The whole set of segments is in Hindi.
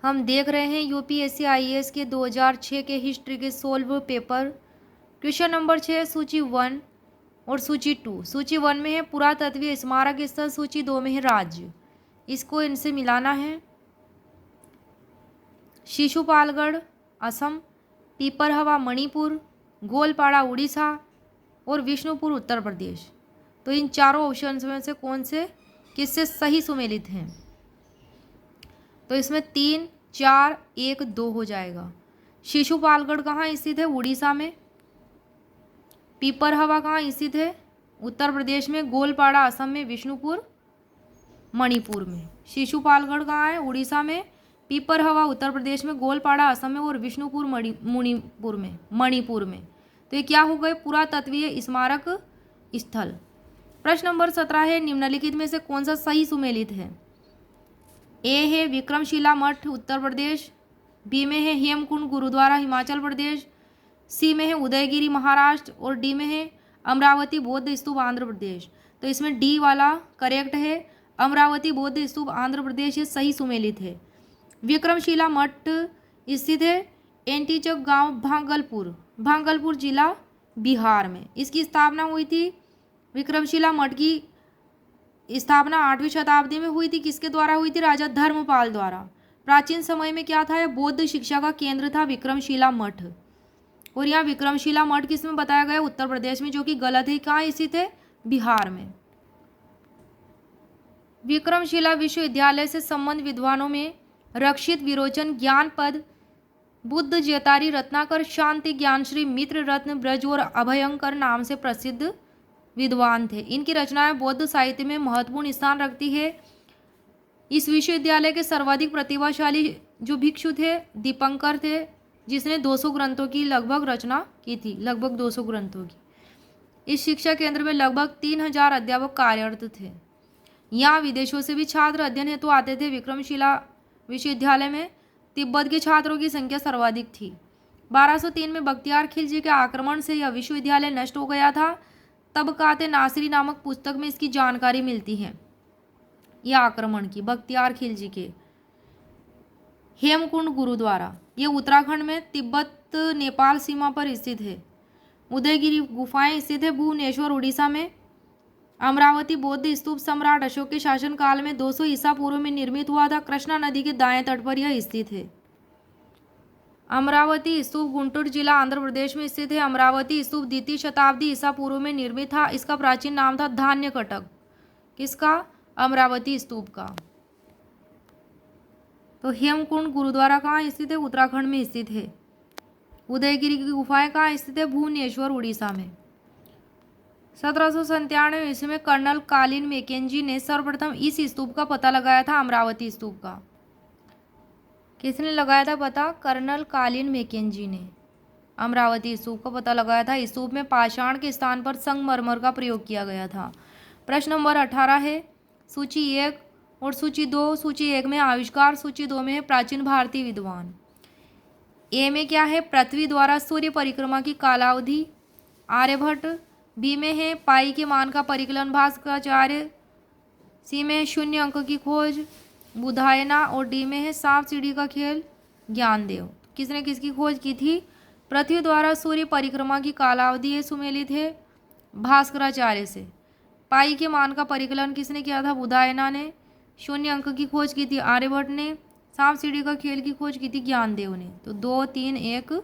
हम देख रहे हैं यूपीएससी आईएएस के 2006 के हिस्ट्री के सोल्व पेपर। क्वेश्चन नंबर 6 सूची 1 और सूची 2। सूची 1 में है पुरातत्वीय स्मारक स्थल, सूची 2 में है राज्य। इसको इनसे मिलाना है। शिशुपालगढ़ असम, पीपरहवा मणिपुर, गोलपाड़ा उड़ीसा और विष्णुपुर उत्तर प्रदेश। तो इन चारों ऑप्शंस में से कौन से किससे सही सुमेलित हैं? तो इसमें 3, 4, 1, 2 हो जाएगा। शिशुपालगढ़ कहाँ स्थित है? उड़ीसा में। पीपरहवा कहाँ स्थित है? उत्तर प्रदेश में। गोलपाड़ा असम में। विष्णुपुर मणिपुर में। शिशुपालगढ़ कहाँ है? उड़ीसा में। पीपरहवा उत्तर प्रदेश में। गोलपाड़ा असम में और विष्णुपुर मणिपुर में। तो ये क्या हो गए? पुरातत्वीय स्मारक स्थल। प्रश्न नंबर 17 है निम्नलिखित में से कौन सा सही सुमेलित है? ए है विक्रमशिला मठ उत्तर प्रदेश, बी में है हेमकुंड गुरुद्वारा हिमाचल प्रदेश, सी में है उदयगिरी महाराष्ट्र और डी में है अमरावती बौद्ध स्तूप आंध्र प्रदेश। तो इसमें डी वाला करेक्ट है। अमरावती बौद्ध स्तूप आंध्र प्रदेश ये सही सुमेलित है। विक्रमशिला मठ स्थित है एंटीचक गांव भागलपुर जिला बिहार में। इसकी स्थापना हुई थी, विक्रमशिला मठ की स्थापना 8वीं शताब्दी में हुई थी। किसके द्वारा हुई थी? राजा धर्मपाल द्वारा। प्राचीन समय में क्या था? यह बौद्ध शिक्षा का केंद्र था विक्रमशिला मठ। और यहाँ विक्रमशिला मठ किस में बताया गया? उत्तर प्रदेश में, जो कि गलत है। कहाँ स्थित है? बिहार में। विक्रमशिला विश्वविद्यालय से संबंध विद्वानों में रक्षित विरोचन ज्ञानपद, बुद्ध जैतारी रत्नाकर, शांति ज्ञानश्री, मित्र रत्न, ब्रज और अभयंकर नाम से प्रसिद्ध विद्वान थे। इनकी रचनाएं बौद्ध साहित्य में महत्वपूर्ण स्थान रखती है। इस विश्वविद्यालय के सर्वाधिक प्रतिभाशाली जो भिक्षु थे दीपंकर थे, जिसने 200 ग्रंथों की लगभग रचना की थी, लगभग 200 ग्रंथों की। इस शिक्षा केंद्र में लगभग 3000 अध्यापक कार्यरत थे। यहाँ विदेशों से भी छात्र अध्ययन हेतु आते थे। विक्रमशिला विश्वविद्यालय में तिब्बत के छात्रों की संख्या सर्वाधिक थी। 1203 में बख्तियार खिलजी के आक्रमण से यह विश्वविद्यालय नष्ट हो गया था। तबकात नासिरी नामक पुस्तक में इसकी जानकारी मिलती है, यह आक्रमण की बख्तियार खिलजी के। हेमकुंड गुरुद्वारा ये उत्तराखंड में तिब्बत नेपाल सीमा पर स्थित है। उदयगिरी गुफाएं स्थित है भुवनेश्वर उड़ीसा में। अमरावती बौद्ध स्तूप सम्राट अशोक के शासनकाल में 200 ईसा पूर्व में निर्मित हुआ था। कृष्णा नदी के दाएं तट पर यह स्थित है। अमरावती स्तूप गुंटूर जिला आंध्र प्रदेश में स्थित है। अमरावती स्तूप द्वितीय शताब्दी ईसा पूर्व में निर्मित था। इसका प्राचीन नाम था धान्य कटक। किसका? अमरावती स्तूप का। तो हेमकुंड गुरुद्वारा कहाँ स्थित है? उत्तराखंड में स्थित है। उदयगिरी की गुफाएं कहाँ स्थित है? भुवनेश्वर उड़ीसा में। 1797 ईस्वी में कर्नल कालिन मैकेंजी ने सर्वप्रथम इस स्तूप का पता लगाया था, अमरावती स्तूप का। किसने लगाया था पता? कर्नल कालिन मैकेंजी ने अमरावती स्तूप का पता लगाया था। स्तूप में पाषाण के स्थान पर संगमरमर का प्रयोग किया गया था। प्रश्न नंबर 18 है सूची 1 और सूची 2। सूची 1 में आविष्कार, सूची 2 में है प्राचीन भारतीय विद्वान। ए में क्या है? पृथ्वी द्वारा सूर्य परिक्रमा की कालावधि, आर्यभट्ट। बी में है पाई के मान का परिकलन, भास्कराचार्य। सी में है शून्य अंक की खोज, बुधायना। और डी में है सांप सीढ़ी का खेल, ज्ञानदेव। किसने किसकी खोज की थी? पृथ्वी द्वारा सूर्य परिक्रमा की कालावधि ये सुमेलित है भास्कराचार्य से। पाई के मान का परिकलन किसने किया था? बुधायना ने। शून्य अंक की खोज की थी आर्यभट्ट ने। सांप सीढ़ी का खेल की खोज की थी ज्ञानदेव ने। तो 2, 3, 1,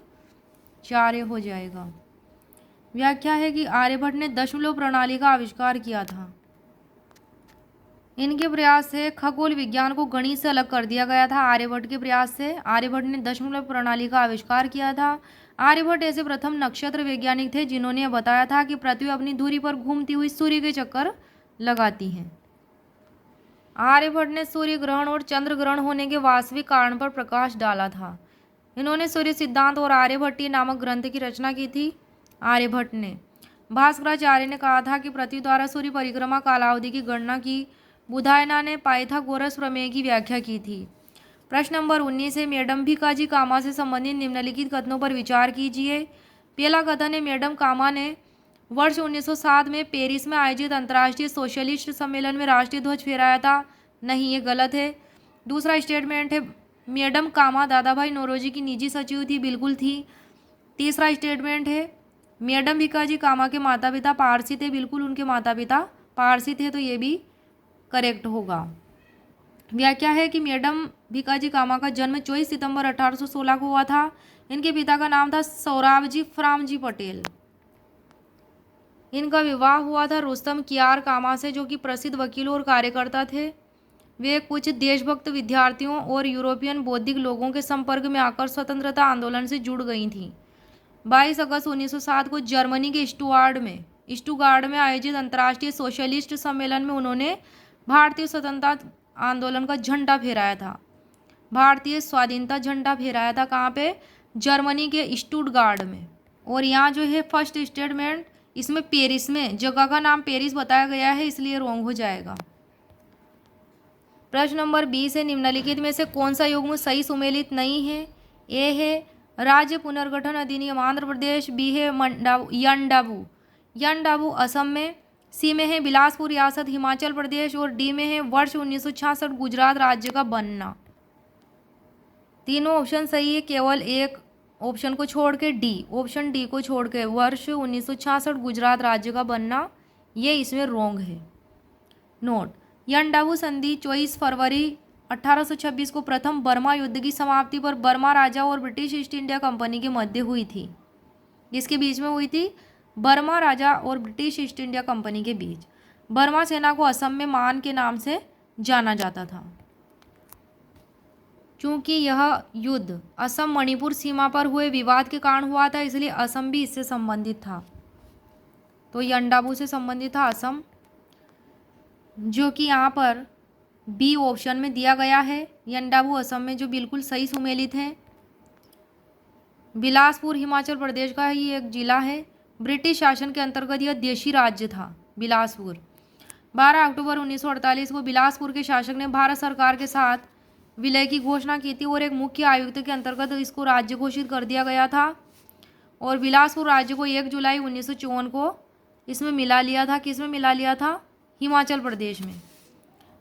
4 हो जाएगा। व्याख्या है कि आर्यभट्ट ने दशमलव प्रणाली का आविष्कार किया था। इनके प्रयास से खगोल विज्ञान को गणित से अलग कर दिया गया था। आर्यभट्ट के प्रयास से आर्यभट्ट ने दशमलव प्रणाली का आविष्कार किया था। आर्यभट्ट ऐसे प्रथम नक्षत्र वैज्ञानिक थे जिन्होंने बताया था कि पृथ्वी अपनी धुरी पर घूमती हुई सूर्य के चक्कर लगाती है। आर्यभट्ट ने सूर्य ग्रहण और चंद्र ग्रहण होने के वास्तविक कारण पर प्रकाश डाला था। इन्होंने सूर्य सिद्धांत और आर्यभट्टीय नामक ग्रंथ की रचना की थी आर्यभट्ट ने। भास्कराचार्य ने कहा था कि पृथ्वी द्वारा सूर्य परिक्रमा कालावधि की गणना की। बुधायना ने पाइथागोरस प्रमेय की व्याख्या की थी। प्रश्न नंबर 19 है मैडम भिकाजी कामा से संबंधित निम्नलिखित कथनों पर विचार कीजिए। पहला कथन है मैडम कामा ने वर्ष 1907 में पेरिस में आयोजित अंतर्राष्ट्रीय सोशलिस्ट सम्मेलन में राष्ट्रीय ध्वज फहराया था। नहीं, ये गलत है। दूसरा स्टेटमेंट है मैडम कामा दादाभाई नौरोजी की निजी सचिव थी, बिल्कुल थी। तीसरा स्टेटमेंट है मैडम भिकाजी कामा के माता पिता पारसी थे, बिल्कुल उनके माता पिता पारसी थे, तो ये भी करेक्ट होगा। व्याख्या है कि मैडम भिकाजी कामा का जन्म 24 सितंबर 1816 को हुआ था। इनके पिता का नाम था सौराबजी फ्रामजी पटेल। इनका विवाह हुआ था रुस्तम कियार कामा से, जो कि प्रसिद्ध वकील और कार्यकर्ता थे। वे कुछ देशभक्त विद्यार्थियों और यूरोपियन बौद्धिक लोगों के संपर्क में आकर स्वतंत्रता आंदोलन से जुड़ गई थीं। 22 अगस्त 1907 को जर्मनी के स्टुगार्ड में आयोजित अंतर्राष्ट्रीय सोशलिस्ट सम्मेलन में उन्होंने भारतीय स्वतंत्रता आंदोलन का झंडा फहराया था। भारतीय स्वाधीनता झंडा फहराया था कहाँ पे? जर्मनी के स्टुटगार्ड में। और यहाँ जो है फर्स्ट स्टेटमेंट, इसमें पेरिस में, जगह का नाम पेरिस बताया गया है, इसलिए रॉन्ग हो जाएगा। प्रश्न नंबर 20 है निम्नलिखित में से कौन सा युग्म सही सुमेलित नहीं है? ए है राज्य पुनर्गठन अधिनियम आंध्र प्रदेश, बी है यंडाबू असम में, सी में है बिलासपुर रियासत हिमाचल प्रदेश, और डी में है वर्ष 1966 गुजरात राज्य का बनना। तीनों ऑप्शन सही है, केवल एक ऑप्शन को छोड़ के डी, ऑप्शन डी को छोड़ के वर्ष 1966 गुजरात राज्य का बनना, ये इसमें रॉन्ग है। नोट, यंडाबू संधि 24 फरवरी 1826 को प्रथम बर्मा युद्ध की समाप्ति पर बर्मा राजा और ब्रिटिश ईस्ट इंडिया कंपनी के मध्य हुई थी। इसके बीच में हुई थी, बर्मा राजा और ब्रिटिश ईस्ट इंडिया कंपनी के बीच। बर्मा सेना को असम में मान के नाम से जाना जाता था। चूंकि यह युद्ध असम मणिपुर सीमा पर हुए विवाद के कारण हुआ था, इसलिए असम भी इससे संबंधित था। तो यंडाबू से संबंधित था असम, जो कि यहाँ पर बी ऑप्शन में दिया गया है। यंडाबू असम में, जो बिल्कुल सही सुमेलित है। बिलासपुर हिमाचल प्रदेश का ही एक जिला है। ब्रिटिश शासन के अंतर्गत यह देशी राज्य था बिलासपुर। 12 अक्टूबर 1948 को बिलासपुर के शासक ने भारत सरकार के साथ विलय की घोषणा की थी और एक मुख्य आयुक्त के अंतर्गत इसको राज्य घोषित कर दिया गया था। और बिलासपुर राज्य को 1 जुलाई 1954 को इसमें मिला लिया था। किसमें मिला लिया था? हिमाचल प्रदेश में।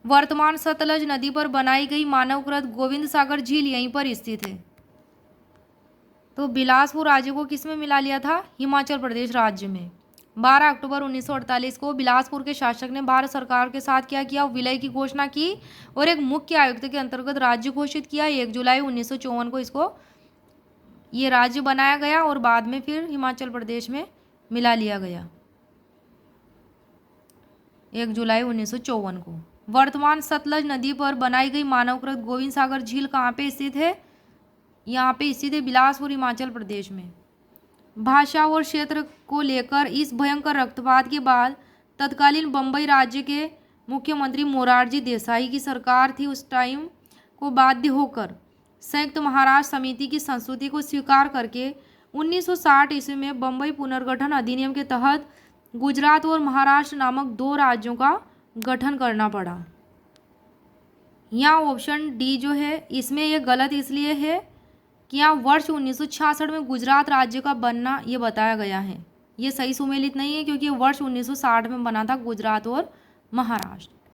वर्तमान सतलज नदी पर बनाई गई मानवकृत गोविंद सागर झील यहीं पर स्थित है। तो बिलासपुर राज्य को किसमें मिला लिया था? हिमाचल प्रदेश राज्य में। 12 अक्टूबर 1948 को बिलासपुर के शासक ने भारत सरकार के साथ क्या किया? विलय की घोषणा की और एक मुख्य आयुक्त के अंतर्गत राज्य घोषित किया। 1 जुलाई 1954 को इसको ये राज्य बनाया गया और बाद में फिर हिमाचल प्रदेश में मिला लिया गया 1 जुलाई 1954 को। वर्तमान सतलज नदी पर बनाई गई मानवकृत गोविंद सागर झील कहाँ पे स्थित है? यहाँ पे स्थित है बिलासपुर हिमाचल प्रदेश में। भाषा और क्षेत्र को लेकर इस भयंकर रक्तपात के बाद तत्कालीन बम्बई राज्य के मुख्यमंत्री मोरारजी देसाई की सरकार थी, उस टाइम को बाध्य होकर संयुक्त महाराष्ट्र समिति की संस्तुति को स्वीकार करके 1960 ईस्वी में बम्बई पुनर्गठन अधिनियम के तहत गुजरात और महाराष्ट्र नामक 2 राज्यों का गठन करना पड़ा। यहाँ ऑप्शन डी जो है इसमें ये गलत इसलिए है कि यहाँ वर्ष 1966 में गुजरात राज्य का बनना ये बताया गया है। ये सही सुमेलित नहीं है क्योंकि वर्ष 1960 में बना था गुजरात और महाराष्ट्र।